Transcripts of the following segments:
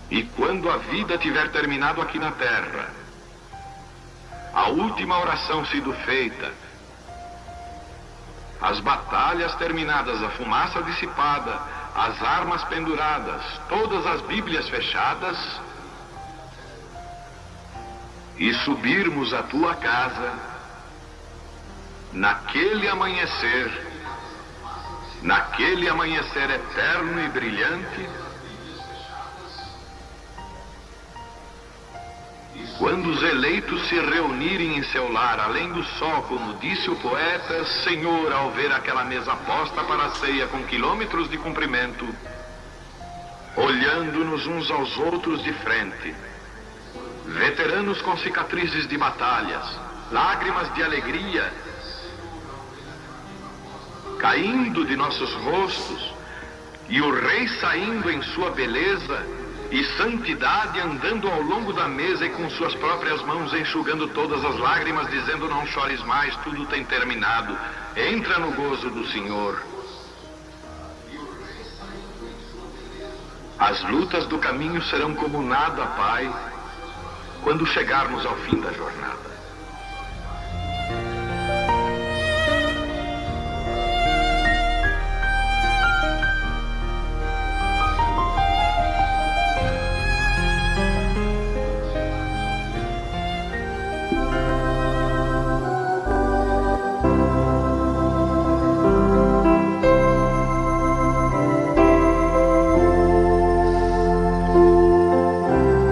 E quando a vida tiver terminado aqui na terra, a última oração sido feita, as batalhas terminadas, a fumaça dissipada, as armas penduradas, todas as Bíblias fechadas, e subirmos à tua casa, naquele amanhecer eterno e brilhante, quando os eleitos se reunirem em seu lar, além do sol, como disse o poeta, Senhor, ao ver aquela mesa posta para a ceia com quilômetros de comprimento, olhando-nos uns aos outros de frente, veteranos com cicatrizes de batalhas, lágrimas de alegria caindo de nossos rostos, e o rei saindo em sua beleza e santidade, andando ao longo da mesa e com suas próprias mãos enxugando todas as lágrimas, dizendo: não chores mais, tudo tem terminado, entra no gozo do Senhor. As lutas do caminho serão como nada, Pai, quando chegarmos ao fim da jornada.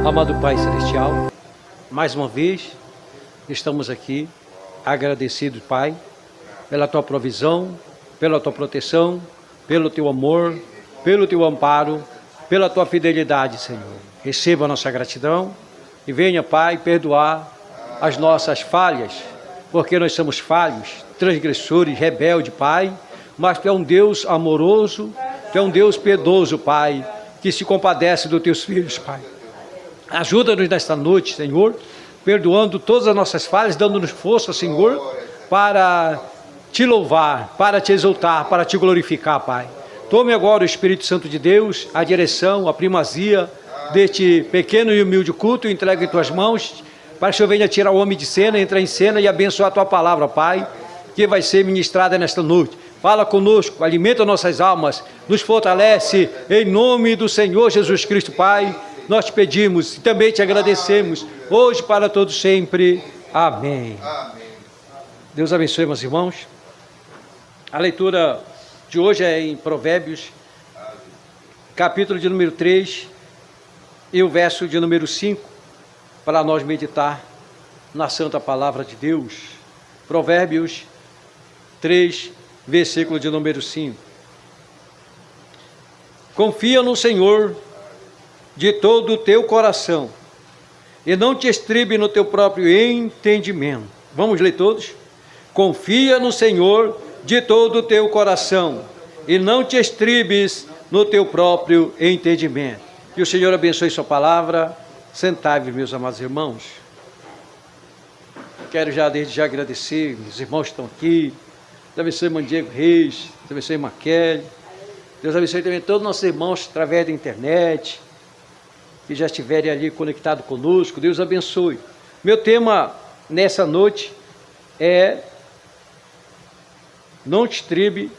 Amado Pai Celestial, mais uma vez estamos aqui agradecidos, Pai, pela Tua provisão, pela Tua proteção, pelo Teu amor, pelo Teu amparo, pela Tua fidelidade, Senhor. Receba a nossa gratidão e venha, Pai, perdoar as nossas falhas, porque nós somos falhos, transgressores, rebeldes, Pai, mas Tu é um Deus amoroso, Tu é um Deus piedoso, Pai, que se compadece dos Teus filhos, Pai. Ajuda-nos nesta noite, Senhor, perdoando todas as nossas falhas, dando-nos força, Senhor, para Te louvar, para Te exaltar, para Te glorificar, Pai. Tome agora o Espírito Santo de Deus, a direção, a primazia deste pequeno e humilde culto, entregue em Tuas mãos, para que o Senhor venha tirar o homem de cena, entrar em cena e abençoar a Tua palavra, Pai, que vai ser ministrada nesta noite. Fala conosco, alimenta nossas almas, nos fortalece, em nome do Senhor Jesus Cristo, Pai. Nós te pedimos e também te agradecemos, hoje para todos sempre. Amém. Amém. Deus abençoe, meus irmãos. A leitura de hoje é em Provérbios, capítulo de número 3 e o verso de número 5, para nós meditar na santa palavra de Deus. Provérbios 3, versículo de número 5. Confia no Senhor de todo o teu coração, e não te estribe no teu próprio entendimento. Vamos ler todos? Confia no Senhor de todo o teu coração, e não te estribes no teu próprio entendimento. Que o Senhor abençoe sua palavra. Sentai-vos, meus amados irmãos. Quero desde já agradecer, os irmãos que estão aqui. Deus abençoe irmão Diego Reis, Deus abençoe irmã Kelly. Deus abençoe também todos os nossos irmãos através da internet, que já estiverem ali conectados conosco. Deus abençoe. Meu tema nessa noite é: não te estribe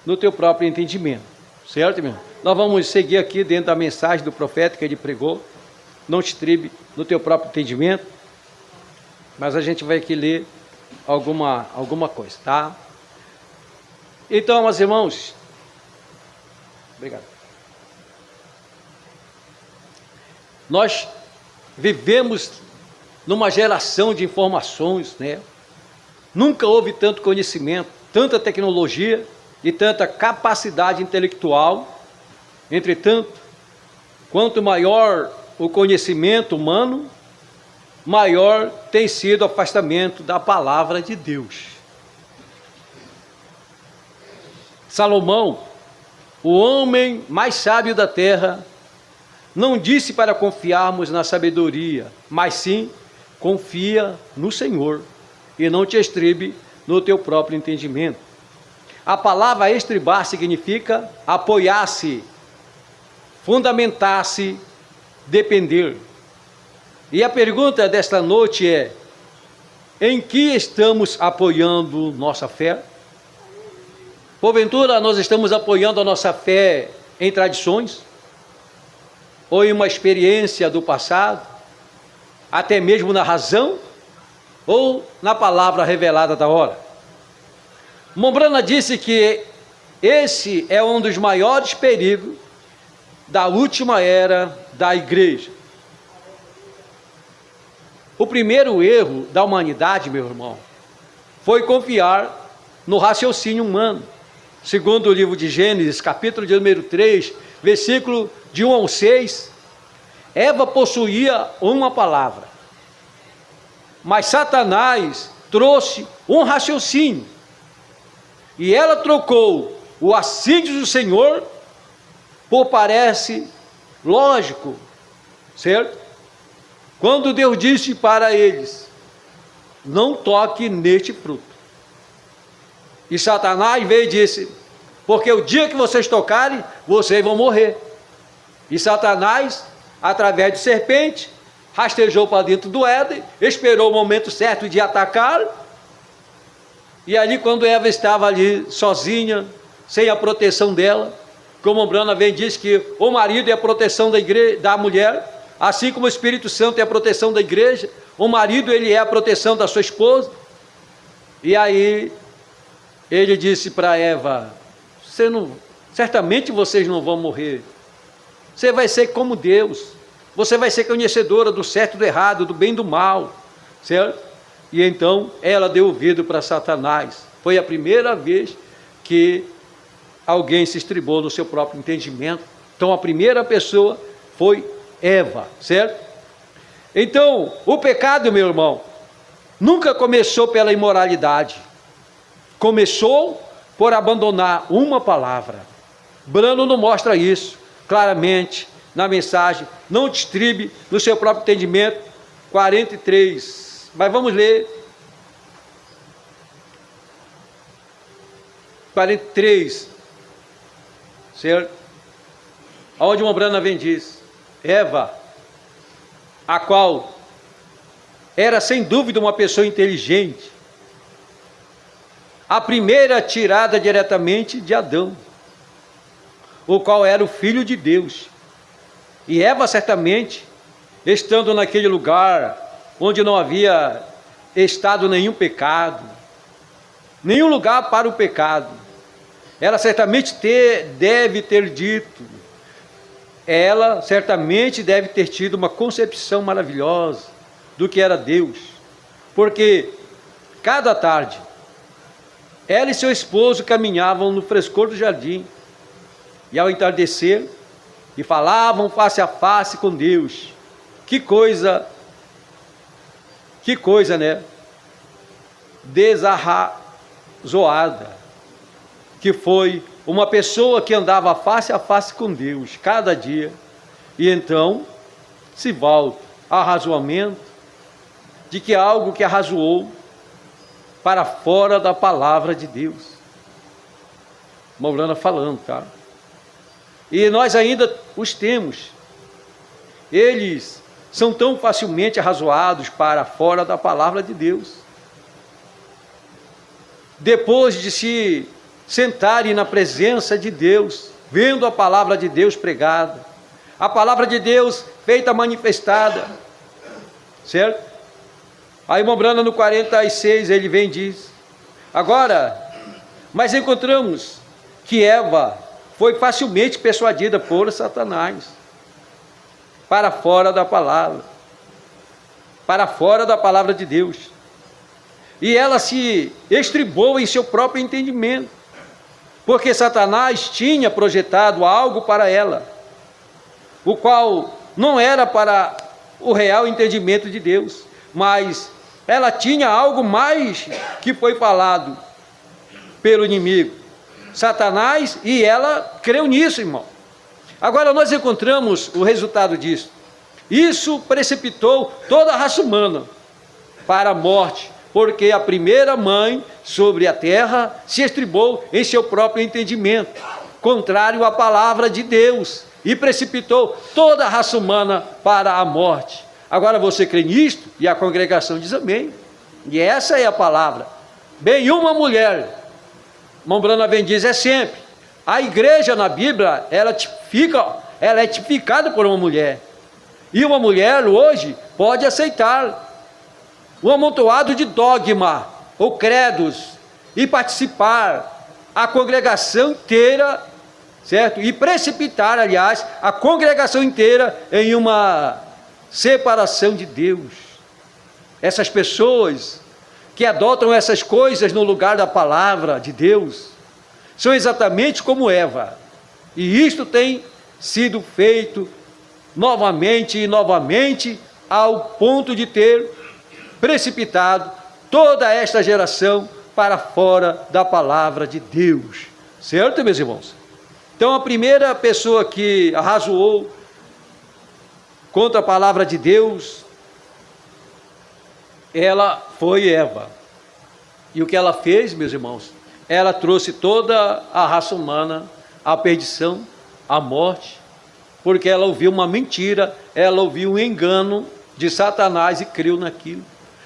no teu próprio entendimento. Certo, irmão? Nós vamos seguir aqui dentro da mensagem do profeta que ele pregou. Não te estribe no teu próprio entendimento. Mas a gente vai aqui ler alguma coisa, tá? Então, meus irmãos, obrigado. Nós vivemos numa geração de informações, né? Nunca houve tanto conhecimento, tanta tecnologia e tanta capacidade intelectual. Entretanto, quanto maior o conhecimento humano, maior tem sido o afastamento da palavra de Deus. Salomão, o homem mais sábio da terra, não disse para confiarmos na sabedoria, mas sim, confia no Senhor e não te estribe no teu próprio entendimento. A palavra estribar significa apoiar-se, fundamentar-se depender. E a pergunta desta noite é: em que estamos apoiando nossa fé? Porventura nós estamos apoiando a nossa fé em tradições? Ou em uma experiência do passado? Até mesmo na razão? Ou na palavra revelada da hora? Mombrana disse que esse é um dos maiores perigos da última era da igreja. O primeiro erro da humanidade, meu irmão, foi confiar no raciocínio humano. Segundo o livro de Gênesis, capítulo de número 3, versículo de 1 ao 6, Eva possuía uma palavra, mas Satanás trouxe um raciocínio, e ela trocou o assídio do Senhor por parece lógico, certo? Quando Deus disse para eles: não toque neste fruto. E Satanás veio e disse: porque o dia que vocês tocarem, vocês vão morrer. E Satanás, através de serpente, rastejou para dentro do Éden, esperou o momento certo de atacar. E ali, quando Eva estava ali sozinha, sem a proteção dela, como Mombrana vem diz que o marido é a proteção da mulher, assim como o Espírito Santo é a proteção da igreja, o marido ele é a proteção da sua esposa. E aí ele disse para Eva: certamente vocês não vão morrer, você vai ser como Deus, você vai ser conhecedora do certo e do errado, do bem e do mal, certo? E então ela deu ouvido para Satanás. Foi a primeira vez que alguém se estribou no seu próprio entendimento. Então a primeira pessoa foi Eva, certo? Então o pecado, meu irmão, nunca começou pela imoralidade, começou por abandonar uma palavra. Brano não mostra isso claramente na mensagem, não distribui no seu próprio entendimento, 43, mas vamos ler 43, certo? Onde Mombrana vem diz: Eva, a qual era sem dúvida uma pessoa inteligente, a primeira tirada diretamente de Adão, o qual era o filho de Deus. E Eva certamente, estando naquele lugar onde não havia estado nenhum pecado, nenhum lugar para o pecado, ela certamente deve ter dito, ela certamente deve ter tido uma concepção maravilhosa do que era Deus, porque cada tarde ela e seu esposo caminhavam no frescor do jardim, e ao entardecer, e falavam face a face com Deus. Que coisa, né? Desarrazoada, que foi uma pessoa que andava face a face com Deus, cada dia, e então se volta ao arrazoamento, de que algo que arrazoou para fora da palavra de Deus. Mombrana falando, tá? E nós ainda os temos. Eles são tão facilmente arrazoados para fora da palavra de Deus. Depois de se sentarem na presença de Deus, vendo a palavra de Deus pregada, a palavra de Deus feita manifestada, certo? Aí Mombrana no 46 ele vem e diz: agora, mas encontramos que Eva foi facilmente persuadida por Satanás para fora da palavra de Deus, e ela se estribou em seu próprio entendimento, porque Satanás tinha projetado algo para ela, o qual não era para o real entendimento de Deus, mas ela tinha algo mais que foi falado pelo inimigo, Satanás, e ela creu nisso, irmão. Agora nós encontramos o resultado disso. Isso precipitou toda a raça humana para a morte, porque a primeira mãe sobre a terra se estribou em seu próprio entendimento, contrário à palavra de Deus, e precipitou toda a raça humana para a morte. Agora você crê nisto? E a congregação diz amém. E essa é a palavra. Bem, uma mulher, irmão Branham diz, é sempre. A igreja na Bíblia, ela é tipificada por uma mulher. E uma mulher hoje pode aceitar um amontoado de dogma ou credos e participar a congregação inteira, certo? E precipitar, aliás, a congregação inteira em uma separação de Deus. Essas pessoas que adotam essas coisas no lugar da palavra de Deus são exatamente como Eva. E isto tem sido feito novamente e novamente, ao ponto de ter precipitado toda esta geração para fora da palavra de Deus. Certo, meus irmãos? Então, a primeira pessoa que arrazoou contra a palavra de Deus, ela foi Eva. E o que ela fez, meus irmãos? Ela trouxe toda a raça humana à perdição, à morte, porque ela ouviu uma mentira, ela ouviu um engano de Satanás e creu naquilo.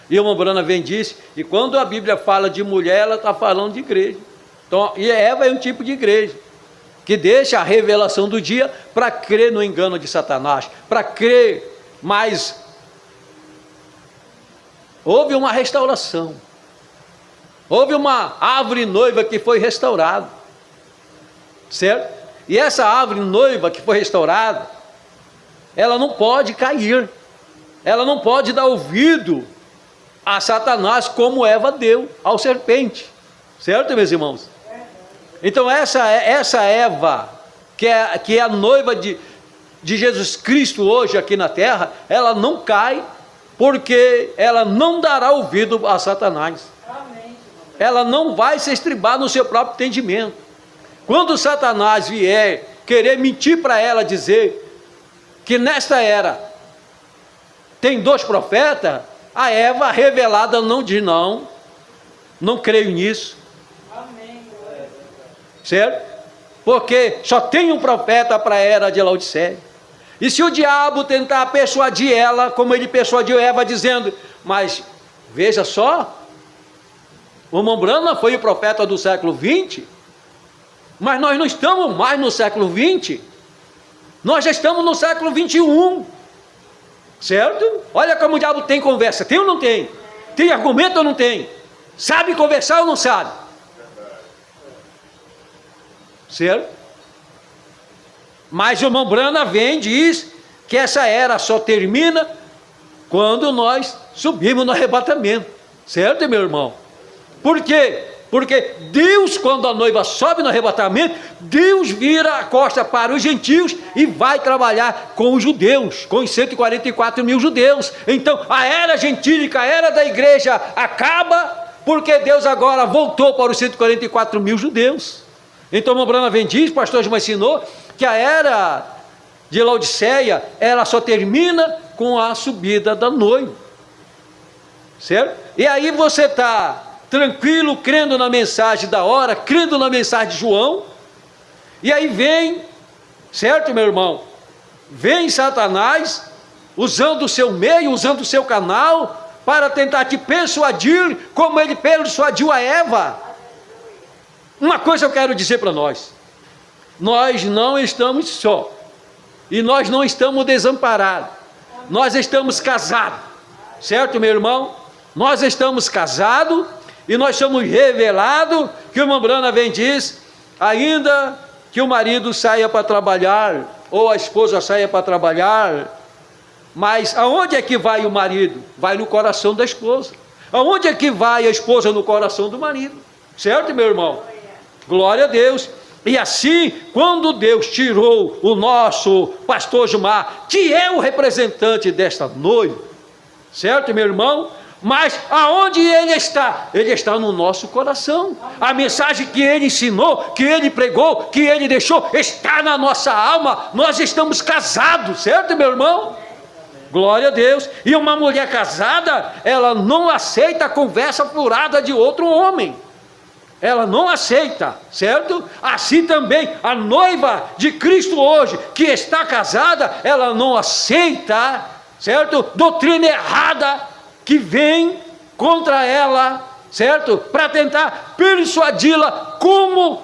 E uma Branham disse, e quando a Bíblia fala de mulher, ela está falando de igreja. Então, e Eva é um tipo de igreja, que deixa a revelação do dia para crer no engano de Satanás, para crer, mas houve uma restauração, houve uma árvore noiva que foi restaurada, certo? E essa árvore noiva que foi restaurada, ela não pode cair, ela não pode dar ouvido a Satanás como Eva deu ao serpente, certo, meus irmãos? Então essa Eva, que é a noiva de Jesus Cristo hoje aqui na terra, ela não cai, porque ela não dará ouvido a Satanás. Ela não vai se estribar no seu próprio entendimento. Quando Satanás vier querer mentir para ela, dizer que nesta era tem 2 profetas, a Eva revelada não diz não creio nisso. Certo? Porque só tem um profeta para a era de Laodiceia. E se o diabo tentar persuadir ela, como ele persuadiu Eva, dizendo, mas veja só, o irmão Branham foi o profeta do século 20, mas nós não estamos mais no século 20, nós já estamos no século 21, certo? Olha como o diabo tem conversa, tem ou não tem? Tem argumento ou não tem? Sabe conversar ou não sabe? Certo? Mas o irmão Branham vem e diz que essa era só termina quando nós subimos no arrebatamento, certo, meu irmão? Por quê? Porque Deus, quando a noiva sobe no arrebatamento, Deus vira a costa para os gentios e vai trabalhar com os judeus, com os 144 mil judeus. Então a era gentílica, a era da igreja acaba, porque Deus agora voltou para os 144 mil judeus. Então o irmão Branham diz, pastor Gilmar ensinou, que a era de Laodiceia, ela só termina com a subida da noiva, certo? E aí você está tranquilo, crendo na mensagem da hora, crendo na mensagem de João, e aí vem, certo, meu irmão? Vem Satanás, usando o seu meio, usando o seu canal, para tentar te persuadir, como ele persuadiu a Eva. Uma coisa eu quero dizer para nós não estamos só, e nós não estamos desamparados, nós estamos casados, certo, meu irmão? Nós estamos casados, e nós somos revelados, que o irmão Branham diz, ainda que o marido saia para trabalhar, ou a esposa saia para trabalhar, mas aonde é que vai o marido? Vai no coração da esposa. Aonde é que vai a esposa? No coração do marido, certo, meu irmão? Glória a Deus. E assim, quando Deus tirou o nosso pastor Gilmar, que é o representante desta noiva, certo, meu irmão? Mas aonde ele está? Ele está no nosso coração. A mensagem que ele ensinou, que ele pregou, que ele deixou, está na nossa alma. Nós estamos casados, certo, meu irmão? Glória a Deus. E uma mulher casada, ela não aceita a conversa furada de outro homem. ela não aceita, certo? Assim também a noiva de Cristo hoje, que está casada, ela não aceita, certo? Doutrina errada que vem contra ela, certo? Para tentar persuadi-la, como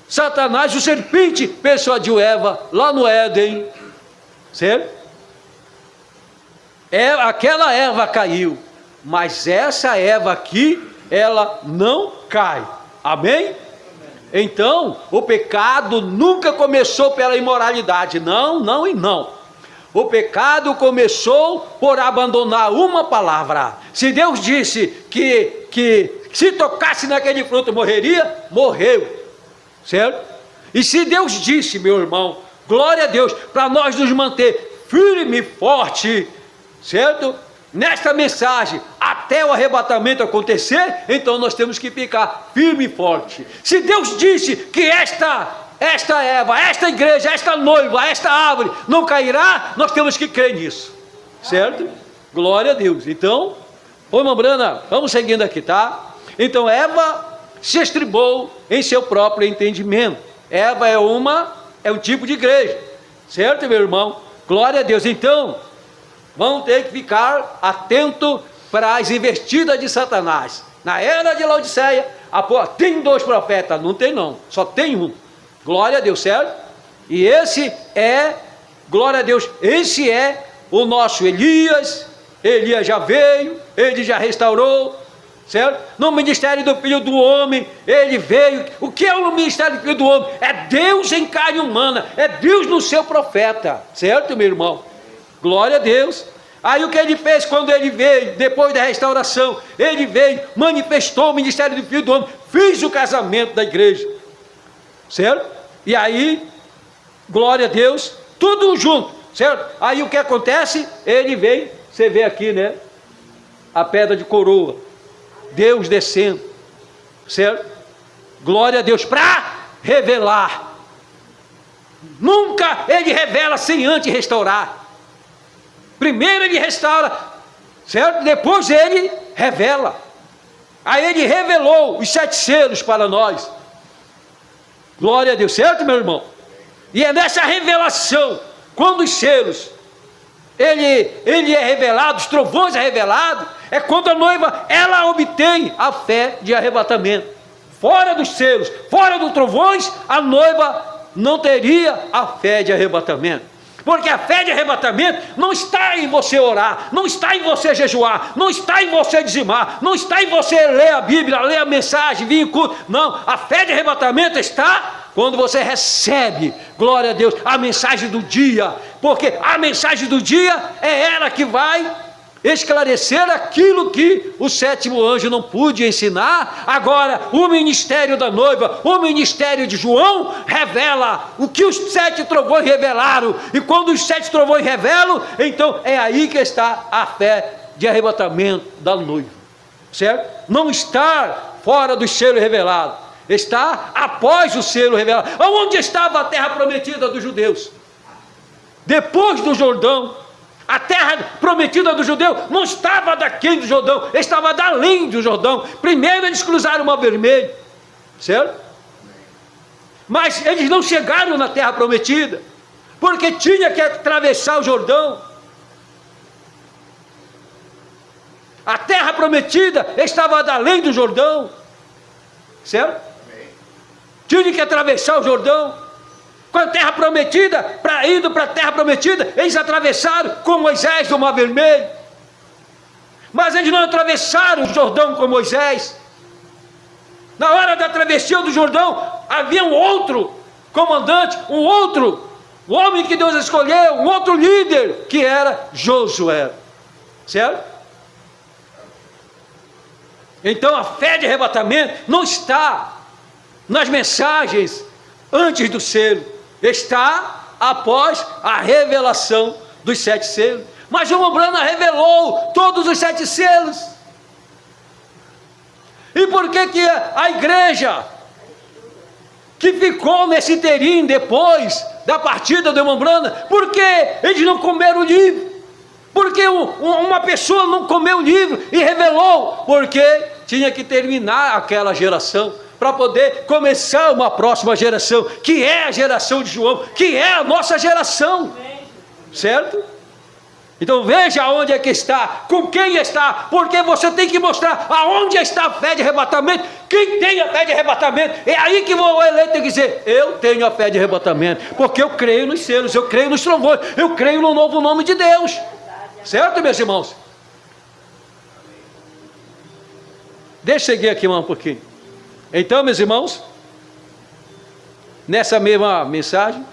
Satanás, o serpente, persuadiu Eva lá no Éden, certo? Aquela Eva caiu, mas essa Eva aqui, ela não cai. Amém? Então, o pecado nunca começou pela imoralidade. Não, não e não. O pecado começou por abandonar uma palavra. Se Deus disse que se tocasse naquele fruto morreria, morreu. Certo? E se Deus disse, meu irmão, glória a Deus, para nós nos manter firme e forte, certo? Nesta mensagem, até o arrebatamento acontecer, então nós temos que ficar firme e forte. Se Deus disse que esta Eva, esta igreja, esta noiva, esta árvore não cairá, nós temos que crer nisso, certo? Glória a Deus. Então, ô irmã Brana, vamos seguindo aqui, tá? Então Eva se estribou em seu próprio entendimento. Eva é um tipo de igreja, certo, meu irmão? Glória a Deus. Então, vão ter que ficar atento para as investidas de Satanás. Na era de Laodiceia, tem 2 profetas? Não tem não, só tem um. Glória a Deus, certo? E esse é, glória a Deus, esse é o nosso Elias. Elias já veio, ele já restaurou, certo? No ministério do Filho do Homem, ele veio. O que é o ministério do Filho do Homem? É Deus em carne humana, é Deus no seu profeta, certo, meu irmão? Glória a Deus. Aí o que ele fez quando ele veio, depois da restauração? Ele veio, manifestou o ministério do Filho do Homem, fez o casamento da igreja, certo? E aí, glória a Deus, tudo junto, certo? Aí o que acontece? Ele vem, você vê aqui, né? A pedra de coroa, Deus descendo, certo? Glória a Deus, para revelar. Nunca ele revela sem antes restaurar. Primeiro ele restaura, certo? Depois ele revela. Aí ele revelou os 7 selos para nós. Glória a Deus, certo, meu irmão? E é nessa revelação, quando os selos, ele é revelado, os trovões é revelado, é quando a noiva, ela obtém a fé de arrebatamento. Fora dos selos, fora dos trovões, a noiva não teria a fé de arrebatamento. Porque a fé de arrebatamento não está em você orar, não está em você jejuar, não está em você dizimar, não está em você ler a Bíblia, ler a mensagem, vir em culto. Não, a fé de arrebatamento está quando você recebe, glória a Deus, a mensagem do dia. Porque a mensagem do dia é ela que vai esclarecer aquilo que o 7º anjo não pôde ensinar. Agora o ministério da noiva, o ministério de João, revela o que os 7 trovões revelaram. E quando os 7 trovões revelam, então é aí que está a fé de arrebatamento da noiva, certo? Não está fora do selo revelado, está após o selo revelado. Onde estava a terra prometida dos judeus? Depois do Jordão. A terra prometida do judeu não estava daquele do Jordão, estava além do Jordão. Primeiro eles cruzaram o Mar Vermelho, certo? Mas eles não chegaram na terra prometida, porque tinha que atravessar o Jordão. A terra prometida estava além do Jordão, certo? Tinha que atravessar o Jordão. Com a terra prometida, indo para a terra prometida, eles atravessaram com Moisés do Mar Vermelho. Mas eles não atravessaram o Jordão com Moisés. Na hora da travessia do Jordão, havia um outro comandante, um homem que Deus escolheu, um outro líder, que era Josué, certo? Então a fé de arrebatamento não está nas mensagens antes do selo, está após a revelação dos 7 selos. Mas João Brana revelou todos os 7 selos. E por que a igreja que ficou nesse inteirinho depois da partida de João Brana, porque eles não comeram o livro? Porque uma pessoa não comeu o livro e revelou? Porque tinha que terminar aquela geração. para poder começar uma próxima geração, que é a geração de João, que é a nossa geração, certo? Então veja onde é que está, com quem está, porque você tem que mostrar aonde está a fé de arrebatamento. Quem tem a fé de arrebatamento, é aí que o eleito tem que dizer: eu tenho a fé de arrebatamento, porque eu creio nos selos, eu creio nos trovões, eu creio no novo nome de Deus, certo, meus irmãos? Deixa eu seguir aqui um pouquinho. Então, meus irmãos, nessa mesma mensagem,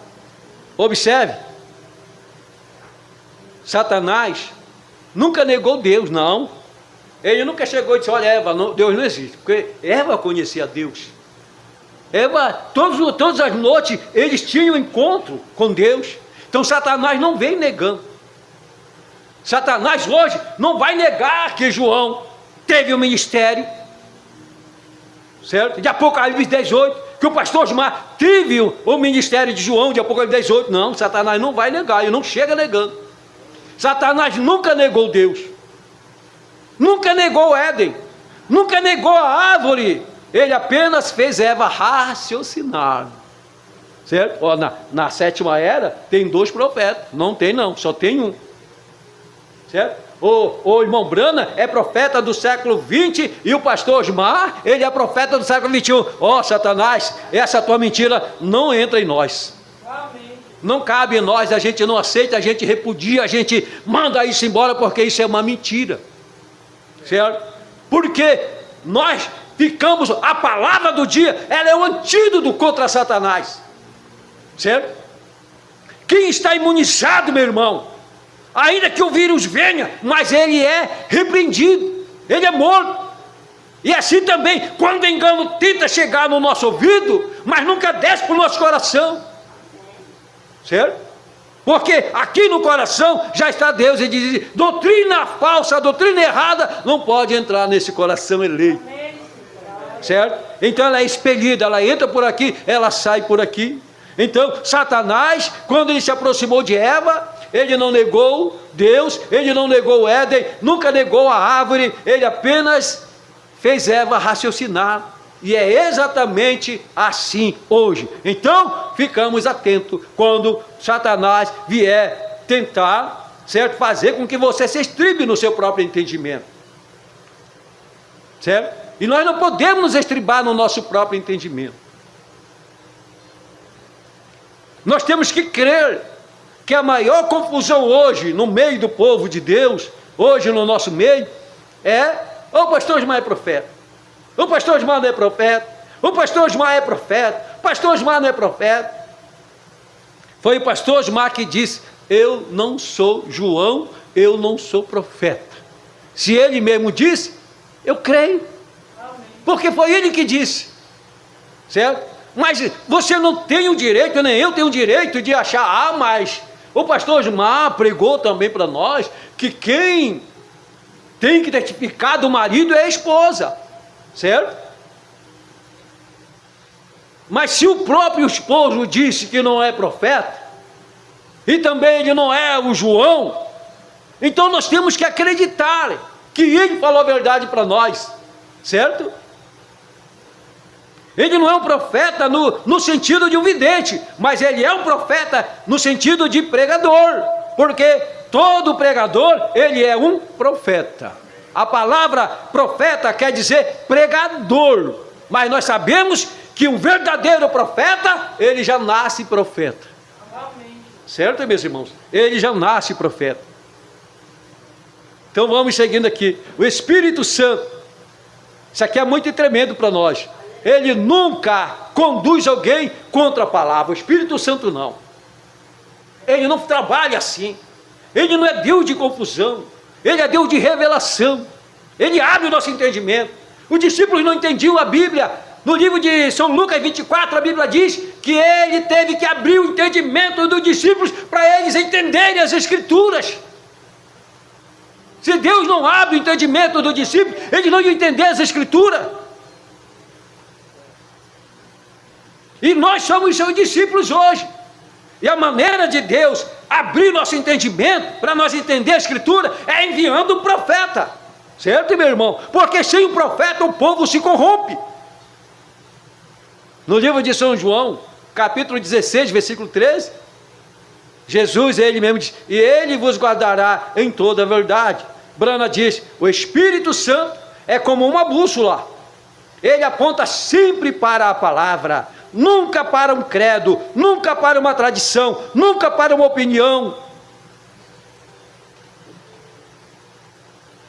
observe, Satanás nunca negou Deus, não. Ele nunca chegou e disse: olha, Eva, não, Deus não existe. Porque Eva conhecia Deus. Eva, todas as noites, eles tinham encontro com Deus. Então Satanás não vem negando. Satanás hoje não vai negar que João teve um ministério, certo? De Apocalipse 18, que o pastor Osmar teve o ministério de João, de Apocalipse 18. Não, Satanás não vai negar, ele não chega negando. Satanás nunca negou Deus, nunca negou Éden, nunca negou a árvore. Ele apenas fez Eva raciocinar, certo? Ó, na sétima era tem 2 profetas, não tem não, só tem um, certo? O irmão Brana é profeta do século 20 e o pastor Osmar, ele é profeta do século 21. Ó, Satanás, essa tua mentira não entra em nós. Amém. Não cabe em nós, a gente não aceita, a gente repudia, a gente manda isso embora, porque isso é uma mentira, certo? Porque nós ficamos, a palavra do dia, ela é o antídoto contra Satanás, certo? Quem está imunizado, meu irmão, ainda que o vírus venha, mas ele é repreendido, ele é morto. E assim também, quando o engano tenta chegar no nosso ouvido, mas nunca desce para o nosso coração, certo? Porque aqui no coração já está Deus, e diz: doutrina falsa, doutrina errada não pode entrar nesse coração eleito, certo? Então ela é expelida, ela entra por aqui, ela sai por aqui. Então Satanás, quando ele se aproximou de Eva, ele não negou Deus, ele não negou Éden, nunca negou a árvore, ele apenas fez Eva raciocinar. E é exatamente assim hoje. Então, ficamos atentos quando Satanás vier tentar, certo, fazer com que você se estribe no seu próprio entendimento, certo? E nós não podemos nos estribar no nosso próprio entendimento. Nós temos que crer que a maior confusão hoje no meio do povo de Deus, hoje no nosso meio, é: o pastor Osmar é profeta, o pastor Osmar não é profeta, o pastor Osmar é profeta, o pastor Osmar não é profeta. Foi o pastor Osmar que disse: eu não sou João, eu não sou profeta. Se ele mesmo disse, eu creio, porque foi ele que disse, certo? Mas você não tem o direito, nem eu tenho o direito de achar: mas o pastor Osmar pregou também para nós que quem tem que testificar do marido é a esposa, certo? Mas se o próprio esposo disse que não é profeta, e também ele não é o João, então nós temos que acreditar que ele falou a verdade para nós, certo? Ele não é um profeta no sentido de um vidente, mas ele é um profeta no sentido de pregador, porque todo pregador, ele é um profeta. A palavra profeta quer dizer pregador, mas nós sabemos que um verdadeiro profeta, ele já nasce profeta. Amém. Certo, meus irmãos? Ele já nasce profeta. Então vamos seguindo aqui. O Espírito Santo, isso aqui é muito tremendo para nós. Ele nunca conduz alguém contra a palavra. O Espírito Santo não. Ele não trabalha assim. Ele não é Deus de confusão. Ele é Deus de revelação. Ele abre o nosso entendimento. Os discípulos não entendiam a Bíblia. No livro de São Lucas 24, a Bíblia diz que ele teve que abrir o entendimento dos discípulos para eles entenderem as Escrituras. Se Deus não abre o entendimento dos discípulos, eles não iam entender as Escrituras. E nós somos seus discípulos hoje. E a maneira de Deus abrir nosso entendimento para nós entender a Escritura é enviando um profeta. Certo, meu irmão? Porque sem o profeta o povo se corrompe. No livro de São João, capítulo 16, versículo 13, Jesus, ele mesmo diz, e ele vos guardará em toda a verdade. Brana diz, o Espírito Santo é como uma bússola, ele aponta sempre para a palavra, nunca para um credo, nunca para uma tradição, nunca para uma opinião.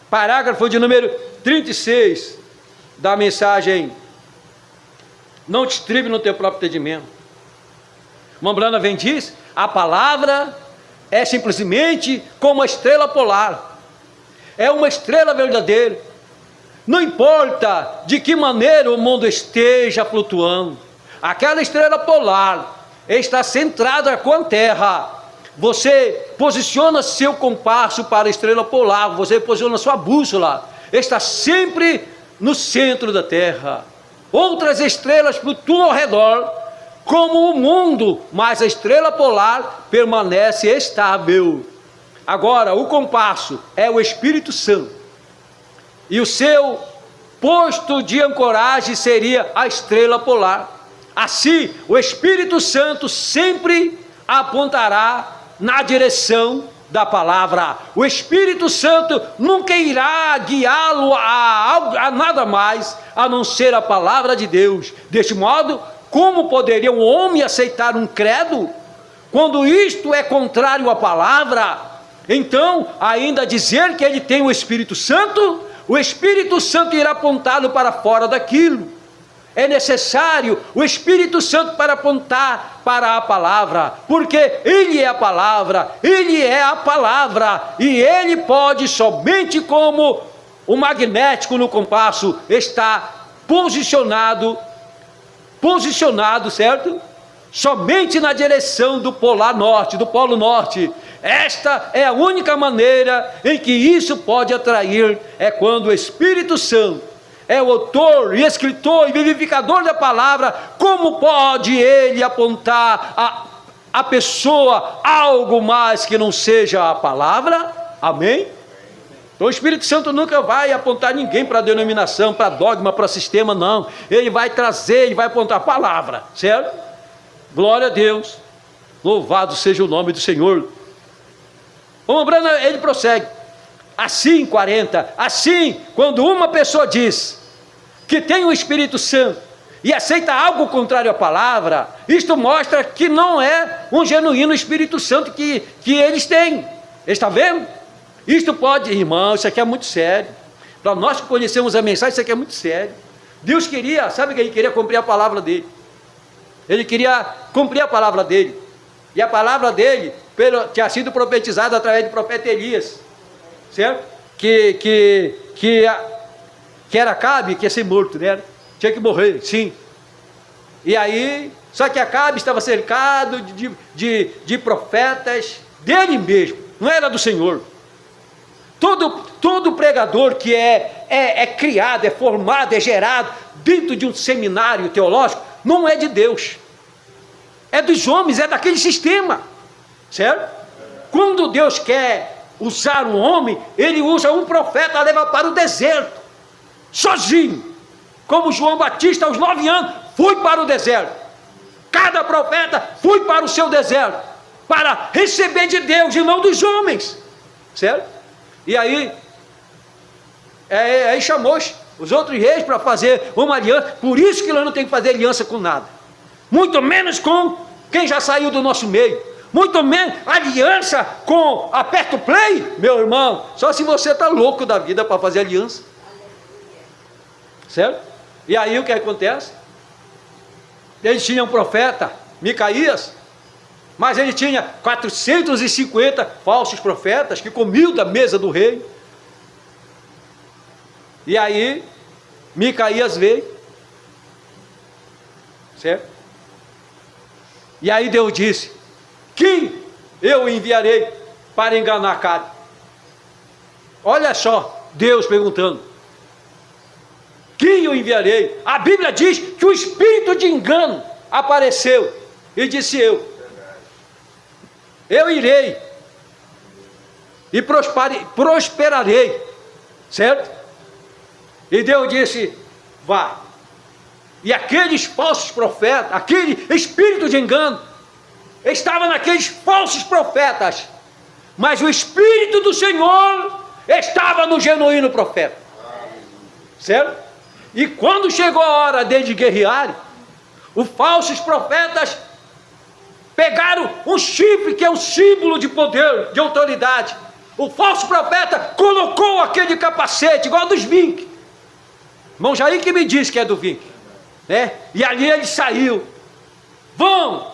Parágrafo de número 36 da mensagem Não te estribe no teu próprio entendimento. Mambrana vem e diz, a palavra é simplesmente como a estrela polar, é uma estrela verdadeira, não importa de que maneira o mundo esteja flutuando, aquela estrela polar está centrada com a terra. Você posiciona seu compasso para a estrela polar, você posiciona sua bússola, está sempre no centro da terra. Outras estrelas flutuam ao redor, como o mundo, mas a estrela polar permanece estável. Agora, o compasso é o Espírito Santo, e o seu posto de ancoragem seria a estrela polar. Assim, o Espírito Santo sempre apontará na direção da palavra. O Espírito Santo nunca irá guiá-lo a nada mais, a não ser a palavra de Deus. Deste modo, como poderia um homem aceitar um credo, quando isto é contrário à palavra? Então, ainda dizer que ele tem o Espírito Santo irá apontá-lo para fora daquilo. É necessário o Espírito Santo para apontar para a palavra, porque ele é a palavra, ele é a palavra, e ele pode somente como o magnético no compasso está posicionado, certo? Somente na direção do polar norte, do polo norte. Esta é a única maneira em que isso pode atrair, é quando o Espírito Santo é o autor e escritor e vivificador da palavra. Como pode ele apontar a pessoa algo mais que não seja a palavra? Amém? Então o Espírito Santo nunca vai apontar ninguém para denominação, para dogma, para sistema, não. Ele vai trazer, ele vai apontar a palavra, certo? Glória a Deus, louvado seja o nome do Senhor. O Brana, ele prossegue, assim, 40, assim, quando uma pessoa diz que tem o Espírito Santo e aceita algo contrário à palavra, isto mostra que não é um genuíno Espírito Santo que eles têm. Está vendo? Isto pode, irmão, isso aqui é muito sério. Para nós que conhecemos a mensagem, isso aqui é muito sério. Deus queria, sabe que ele queria cumprir a palavra dele. Ele queria cumprir a palavra dele. E a palavra dele tinha sido profetizada através do profeta Elias, certo? Que era Acabe, que ia ser morto, né? Tinha que morrer, sim. E aí, só que Acabe estava cercado de profetas dele mesmo, não era do Senhor. Todo pregador que é criado, é formado, é gerado dentro de um seminário teológico, não é de Deus, é dos homens, é daquele sistema, certo? Quando Deus quer usar um homem, ele usa um profeta, leva para o deserto, sozinho, como João Batista aos 9 anos, foi para o deserto. Cada profeta foi para o seu deserto, para receber de Deus e não dos homens, certo? E aí chamou os outros reis para fazer uma aliança. Por isso que nós não temos que fazer aliança com nada, muito menos com quem já saiu do nosso meio, muito menos aliança com aperta o play, meu irmão, só se você está louco da vida para fazer aliança, certo? E aí o que acontece? Eles tinham um profeta, Micaías, mas ele tinha 450 falsos profetas que comiam da mesa do rei. E aí Micaías veio, certo? E aí Deus disse: quem eu enviarei para enganar Acabe? Olha só, Deus perguntando: quem eu enviarei? A Bíblia diz que o espírito de engano apareceu e disse: eu irei e prosperarei, certo? E Deus disse: vá. E aqueles falsos profetas, aquele espírito de engano, estava naqueles falsos profetas, mas o Espírito do Senhor estava no genuíno profeta, certo? E quando chegou a hora deles guerrearem, os falsos profetas pegaram um chifre, que é um símbolo de poder, de autoridade. O falso profeta colocou aquele capacete, igual dos Vink. Irmão Jair que me disse que é do Vink, né? E ali ele saiu. Vão,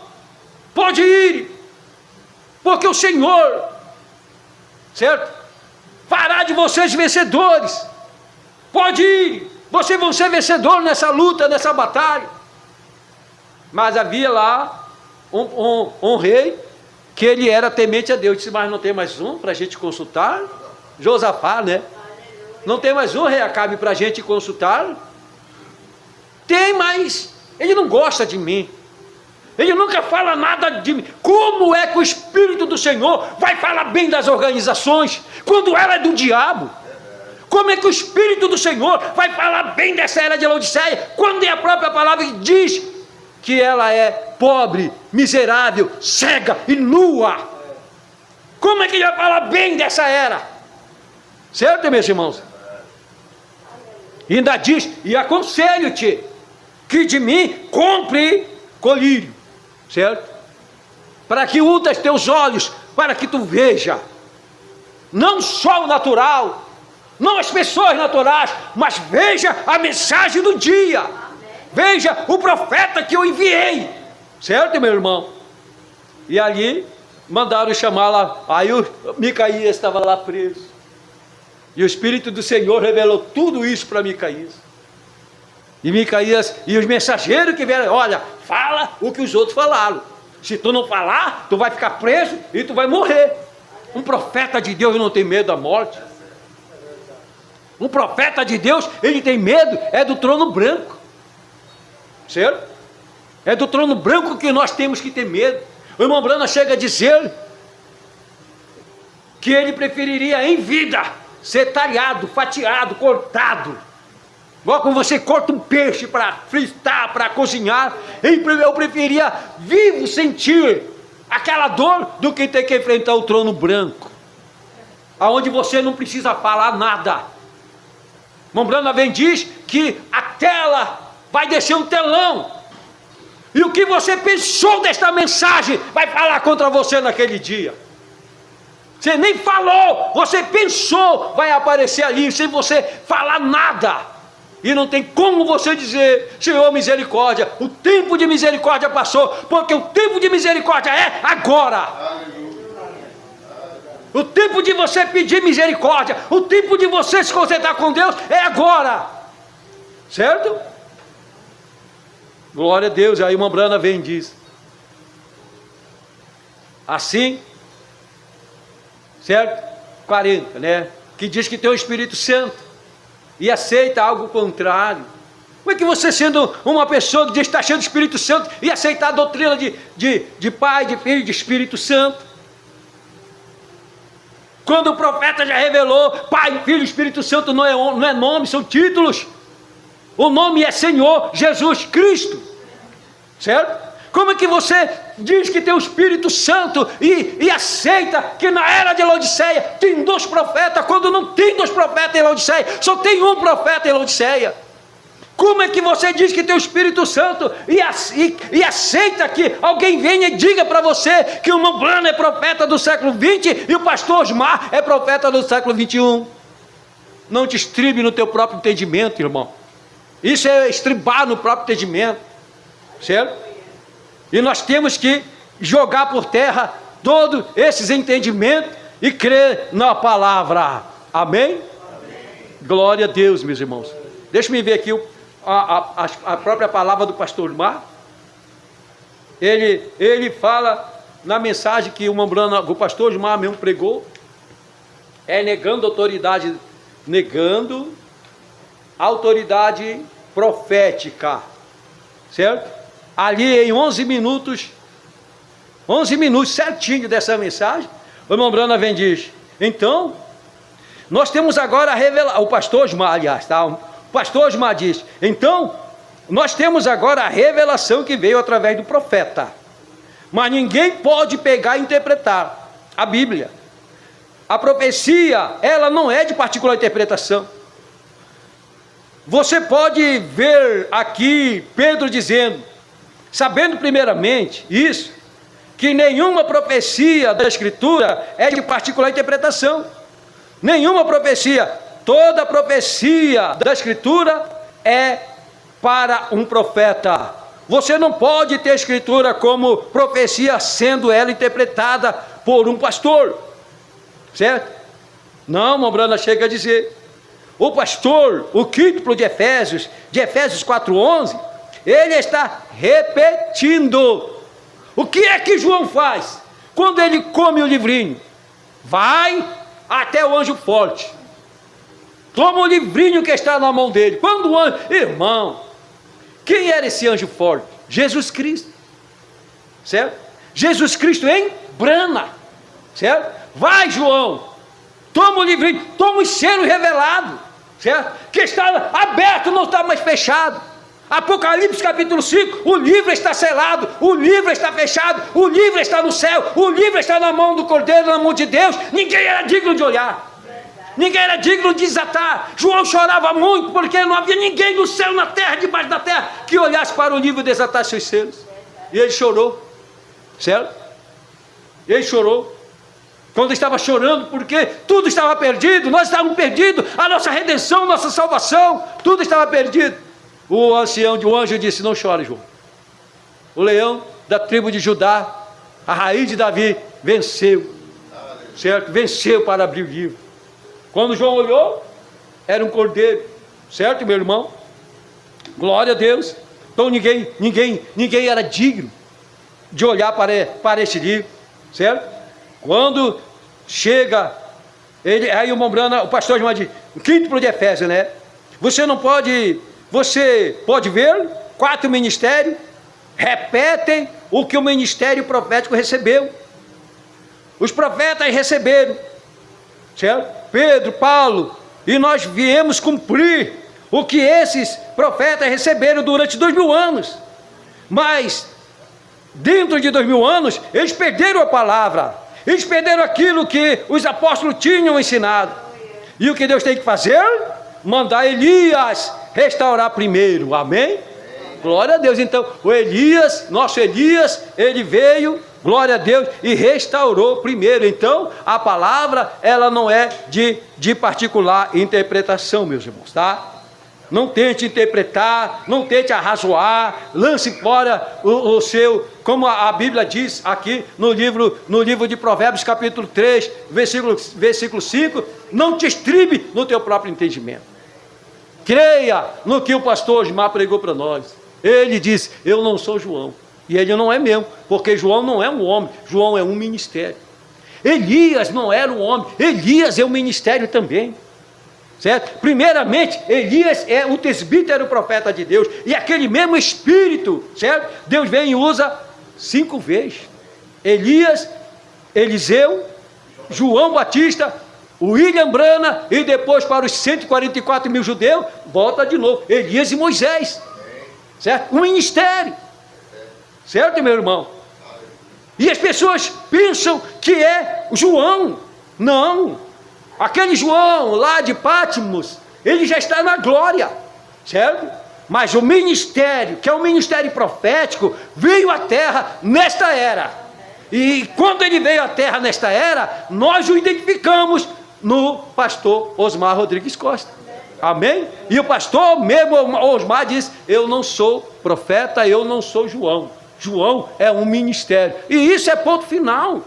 pode ir, porque o Senhor, certo, fará de vocês vencedores. Pode ir, vocês vão ser vencedores nessa luta, nessa batalha. Mas havia lá um rei, que ele era temente a Deus. Disse, mas não tem mais um para a gente consultar? Josafá, né? Não tem mais um rei Acabe para a gente consultar? Tem, mas ele não gosta de mim. Ele nunca fala nada de mim. Como é que o Espírito do Senhor vai falar bem das organizações, quando ela é do diabo? Como é que o Espírito do Senhor vai falar bem dessa era de Laodiceia, quando é a própria palavra que diz que ela é pobre, miserável, cega e nua? Como é que ele vai falar bem dessa era? Certo, meus irmãos? E ainda diz, e aconselho-te, que de mim compre colírio, certo? Para que untas teus olhos, para que tu veja, não só o natural, não as pessoas naturais, mas veja a mensagem do dia. Veja o profeta que eu enviei, certo, meu irmão? E ali mandaram chamar lá. Aí o Micaías estava lá preso, e o Espírito do Senhor revelou tudo isso para Micaías. E Micaías e os mensageiros que vieram, olha, fala o que os outros falaram. Se tu não falar, tu vai ficar preso e tu vai morrer. Um profeta de Deus não tem medo da morte. Um profeta de Deus, ele tem medo é do trono branco, certo? É do trono branco que nós temos que ter medo. O irmão Brana chega a dizer que ele preferiria em vida ser talhado, fatiado, cortado, igual quando você corta um peixe para fritar, para cozinhar. Eu preferia vivo sentir aquela dor do que ter que enfrentar o trono branco, aonde você não precisa falar nada. Irmão Brana vem diz que a tela vai descer um telão, e o que você pensou desta mensagem vai falar contra você naquele dia. Você nem falou, você pensou, vai aparecer ali sem você falar nada. E não tem como você dizer, Senhor, misericórdia, o tempo de misericórdia passou, porque o tempo de misericórdia é agora. O tempo de você pedir misericórdia, o tempo de você se concentrar com Deus é agora, certo? Glória a Deus. Aí uma Brana vem e diz assim, certo? 40, né? Que diz que tem o Espírito Santo e aceita algo contrário. Como é que você, sendo uma pessoa que está cheia do Espírito Santo, e aceitar a doutrina de Pai, de Filho e de Espírito Santo? Quando o profeta já revelou, Pai, Filho e Espírito Santo não é nome, são títulos. O nome é Senhor Jesus Cristo, certo? Como é que você diz que tem o Espírito Santo e aceita que na era de Laodiceia tem 2 profetas, quando não tem 2 profetas em Laodiceia, só tem um profeta em Laodiceia? Como é que você diz que tem o Espírito Santo e aceita que alguém venha e diga para você que o irmão Brana é profeta do século 20 e o pastor Osmar é profeta do século 21? Não te estribe no teu próprio entendimento, irmão. Isso é estribar no próprio entendimento, certo? E nós temos que jogar por terra todos esses entendimentos e crer na palavra. Amém? Amém. Glória a Deus, meus irmãos. Deixa-me ver aqui a própria palavra do pastor Mar. Ele fala na mensagem que o pastor Osmar mesmo pregou, negando a autoridade profética, certo? Ali em 11 minutos certinho dessa mensagem, o irmão Brana vem e diz, então, nós temos agora a revelação, o pastor Osmar, aliás, tá? O pastor Osmar diz, então, Nós temos agora a revelação que veio através do profeta. Mas ninguém pode pegar e interpretar a Bíblia. A profecia, ela não é de particular interpretação. Você pode ver aqui Pedro dizendo, sabendo primeiramente isso, que nenhuma profecia da Escritura é de particular interpretação. Nenhuma profecia, toda profecia da Escritura é para um profeta. Você não pode ter a Escritura como profecia sendo ela interpretada por um pastor, certo? Não, Mombrana chega a dizer, o pastor, o quíntuplo de Efésios 4:11, ele está repetindo. O que é que João faz? Quando ele come o livrinho, vai até o anjo forte, toma o livrinho que está na mão dele. Quando o anjo, irmão, quem era esse anjo forte? Jesus Cristo, certo? Jesus Cristo em brana, certo? Vai, João, toma o livrinho, toma o selo revelado, certo? Que está aberto, não está mais fechado. Apocalipse capítulo 5, o livro está selado, o livro está fechado, o livro está no céu, o livro está na mão do Cordeiro, na mão de Deus. Ninguém era digno de olhar, ninguém era digno de desatar. João chorava muito, porque não havia ninguém no céu, na terra, debaixo da terra, que olhasse para o livro e desatasse seus selos. E ele chorou, certo? Ele chorou. Quando estava chorando, porque tudo estava perdido, nós estávamos perdidos, a nossa redenção, nossa salvação, tudo estava perdido. O ancião de um anjo disse, não chore, João. O leão da tribo de Judá, a raiz de Davi, venceu, certo? Venceu para abrir o livro. Quando João olhou, era um cordeiro, certo, meu irmão? Glória a Deus. Então ninguém era digno de olhar para este livro, certo? Quando chega, aí o Mombrana, o pastor Osmar diz, o quíntuplo de Efésios, né? Você pode ver, 4 ministérios repetem o que o ministério profético recebeu. Os profetas receberam, certo? Pedro, Paulo, e nós viemos cumprir o que esses profetas receberam durante 2000 anos. Mas, dentro de 2000 anos, eles perderam a palavra. Eles perderam aquilo que os apóstolos tinham ensinado. E o que Deus tem que fazer? Mandar Elias restaurar primeiro. Amém? Glória a Deus. Então, o Elias, nosso Elias, ele veio, glória a Deus, e restaurou primeiro. Então, a palavra, ela não é de particular interpretação, meus irmãos, tá? Não tente interpretar, não tente arrazoar, lance fora o seu, como a Bíblia diz aqui no livro de Provérbios, capítulo 3, versículo 5, não te estribe no teu próprio entendimento. Creia no que o pastor Osmar pregou para nós. Ele disse, eu não sou João, e ele não é mesmo, porque João não é um homem, João é um ministério. Elias não era um homem, Elias é um ministério também. Certo? Primeiramente, Elias é o tesbita, era o profeta de Deus, e aquele mesmo espírito, certo? Deus vem e usa 5 vezes. Elias, Eliseu, João Batista, William Brana, e depois para os 144 mil judeus, volta de novo, Elias e Moisés, certo? Um ministério, certo, meu irmão? E as pessoas pensam que é João. Não. Aquele João lá de Patmos, ele já está na glória, certo? Mas o ministério, que é o ministério profético, veio à terra nesta era. E quando ele veio à terra nesta era, nós o identificamos no pastor Osmar Rodrigues Costa. Amém? E o pastor mesmo Osmar diz, eu não sou profeta, eu não sou João. João é um ministério. E isso é ponto final.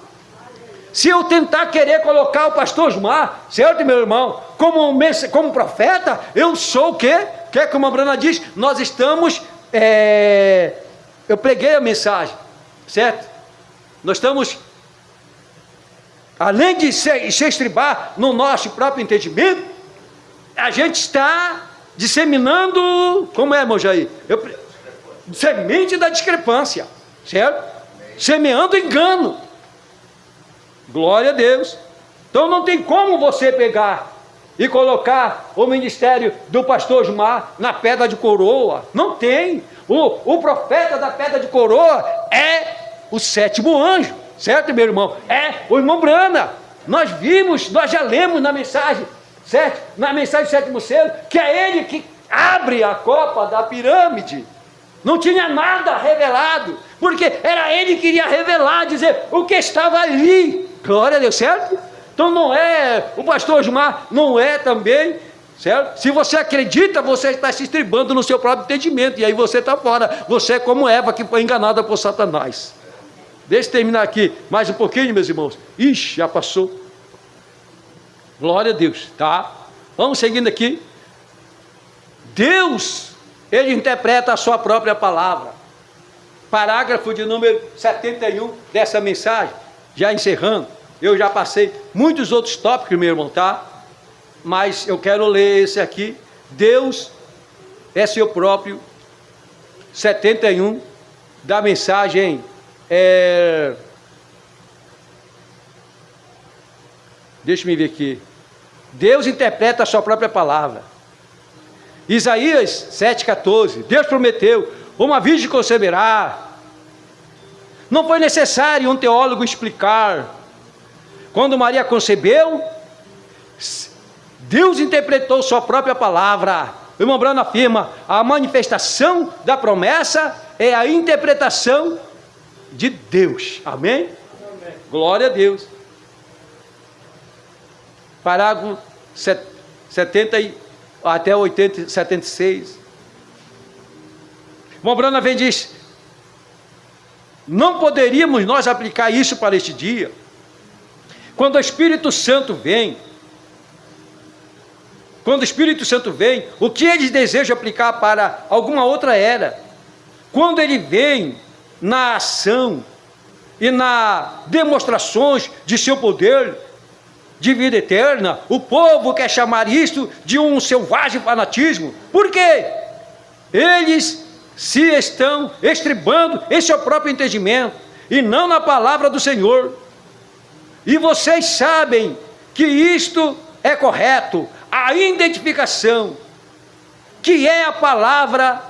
Se eu tentar querer colocar o pastor Osmar, certo, meu irmão, como profeta, eu sou o quê? O que é que a Mombrana diz? Nós estamos, eu preguei a mensagem, certo? Nós estamos, além de se estribar no nosso próprio entendimento, a gente está disseminando, como é, irmão Jair? Semente da discrepância, certo? Semeando engano. Glória a Deus. Então não tem como você pegar e colocar o ministério do pastor Osmar na pedra de coroa. Não tem. O profeta da pedra de coroa é o sétimo anjo, certo, meu irmão? É o irmão Brana. Nós vimos, nós já lemos na mensagem, certo? Na mensagem do sétimo selo, que é ele que abre a copa da pirâmide. Não tinha nada revelado, porque era ele que iria revelar, dizer o que estava ali. Glória a Deus, certo? Então não é, o pastor Osmar não é também, certo? Se você acredita, você está se estribando no seu próprio entendimento, e aí você está fora. Você é como Eva, que foi enganada por Satanás. Deixa eu terminar aqui mais um pouquinho, meus irmãos. Ixi, já passou. Glória a Deus, tá? Vamos seguindo aqui. Deus, ele interpreta a sua própria palavra. Parágrafo de número 71 dessa mensagem, já encerrando. Eu já passei muitos outros tópicos, meu irmão, tá? Mas eu quero ler esse aqui. Deus é seu próprio. 71 da mensagem. Deixa eu ver aqui. Deus interpreta a sua própria palavra. Isaías 7,14. Deus prometeu: uma virgem conceberá. Não foi necessário um teólogo explicar. Quando Maria concebeu, Deus interpretou sua própria palavra. O irmão Brano afirma: a manifestação da promessa é a interpretação de Deus. Amém? Amém. Glória a Deus. Parágrafo 70 até 80, 76. O irmão Brano vem e diz: não poderíamos nós aplicar isso para este dia? Quando o Espírito Santo vem, o que eles desejam aplicar para alguma outra era? Quando ele vem na ação e na demonstrações de seu poder de vida eterna, o povo quer chamar isto de um selvagem fanatismo. Por quê? Eles se estão estribando em seu próprio entendimento e não na palavra do Senhor. E vocês sabem que isto é correto. A identificação, que é a palavra,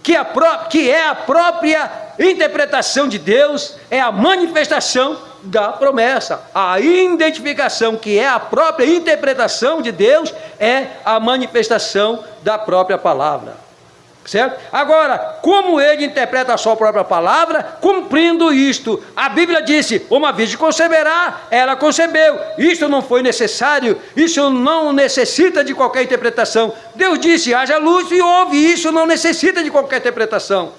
que é a própria interpretação de Deus, é a manifestação da promessa. A identificação, que é a própria interpretação de Deus, é a manifestação da própria palavra. Certo? Agora, como ele interpreta a sua própria palavra? Cumprindo isto. A Bíblia disse: uma virgem conceberá, ela concebeu. Isto não foi necessário, isso não necessita de qualquer interpretação. Deus disse: haja luz, e houve. Isso não necessita de qualquer interpretação.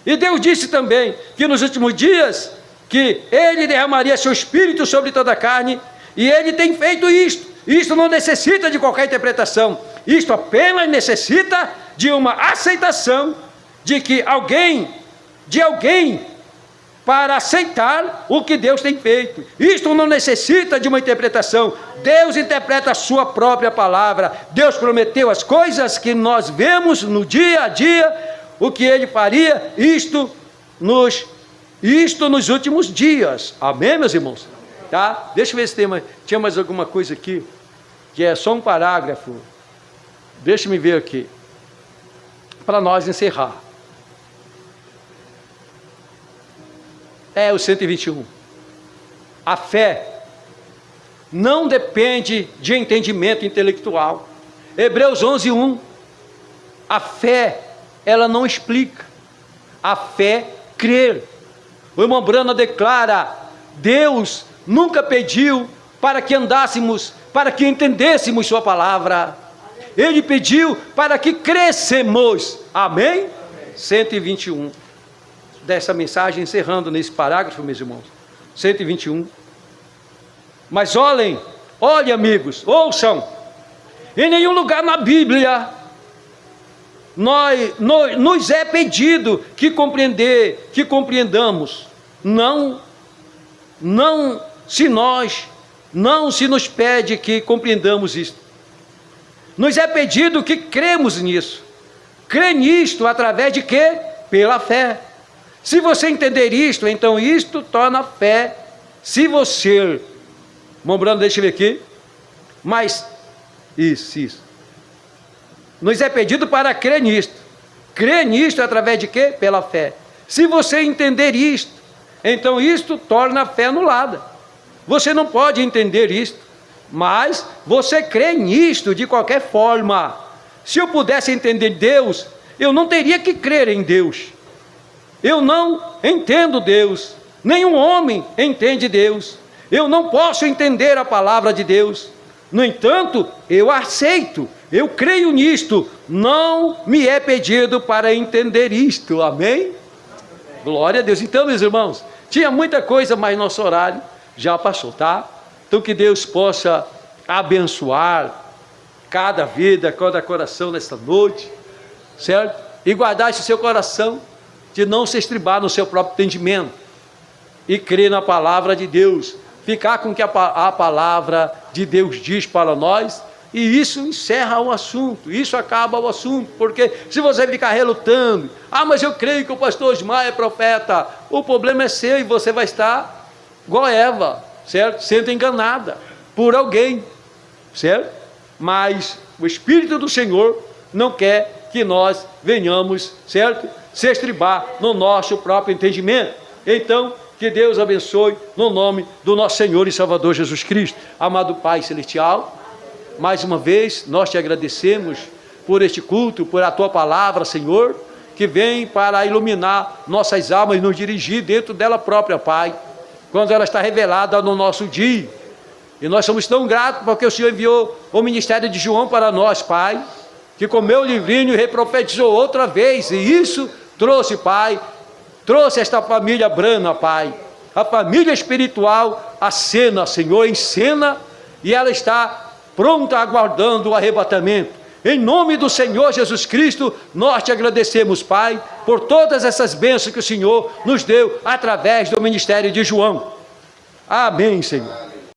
E Deus disse também que nos últimos dias, que ele derramaria seu espírito sobre toda a carne, e ele tem feito isto. Isto não necessita de qualquer interpretação. Isto apenas necessita de uma aceitação de alguém para aceitar o que Deus tem feito. Isto não necessita de uma interpretação. Deus interpreta a sua própria palavra. Deus prometeu as coisas que nós vemos no dia a dia, o que ele faria, isto nos últimos dias. Amém, meus irmãos? Tá? Deixa eu ver se tinha mais alguma coisa aqui, que é só um parágrafo. Deixa-me ver aqui, para nós encerrar. É o 121. A fé não depende de entendimento intelectual. Hebreus 11:1. A fé, ela não explica. A fé crê. O irmão Brana declara: Deus nunca pediu para que andássemos, para que entendêssemos sua palavra. Ele pediu para que crescemos. Amém? 121 dessa mensagem, encerrando nesse parágrafo, meus irmãos. 121. Mas olhem, amigos, ouçam. Em nenhum lugar na Bíblia nos é pedido que compreendamos. Não se nos pede que compreendamos isto. Nos é pedido que cremos nisso. Crê nisto através de quê? Pela fé. Se você entender isto, então isto torna fé. Se você, irmão Brando, deixa eu ver aqui. Mas, isso. Nos é pedido para crer nisto. Crer nisto através de quê? Pela fé. Se você entender isto, então isto torna a fé anulada. Você não pode entender isto, mas você crê nisto de qualquer forma. Se eu pudesse entender Deus, eu não teria que crer em Deus. Eu não entendo Deus. Nenhum homem entende Deus. Eu não posso entender a palavra de Deus. No entanto, eu aceito, eu creio nisto. Não me é pedido para entender isto. Amém? Glória a Deus. Então, meus irmãos, tinha muita coisa, mas nosso horário já passou, tá? Então, que Deus possa abençoar cada vida, cada coração nesta noite, certo? E guardar esse seu coração de não se estribar no seu próprio entendimento e crer na palavra de Deus, ficar com o que a palavra de Deus diz para nós, e isso encerra o assunto, isso acaba o assunto, porque se você ficar relutando, mas eu creio que o pastor Osmar é profeta, o problema é seu e você vai estar igual Eva, certo? Sendo enganada por alguém, certo? Mas o Espírito do Senhor não quer que nós venhamos, certo? Se estribar no nosso próprio entendimento. Então, que Deus abençoe no nome do nosso Senhor e Salvador Jesus Cristo. Amado Pai Celestial, mais uma vez nós te agradecemos por este culto, por a tua palavra, Senhor, que vem para iluminar nossas almas e nos dirigir dentro dela própria, Pai, quando ela está revelada no nosso dia. E nós somos tão gratos porque o Senhor enviou o ministério de João para nós, Pai, que comeu o livrinho e reprofetizou outra vez, e isso trouxe, Pai, trouxe esta família Brana, Pai, a família espiritual, a cena, Senhor, em cena, e ela está pronta, aguardando o arrebatamento. Em nome do Senhor Jesus Cristo, nós te agradecemos, Pai, por todas essas bênçãos que o Senhor nos deu através do ministério de João. Amém, Senhor.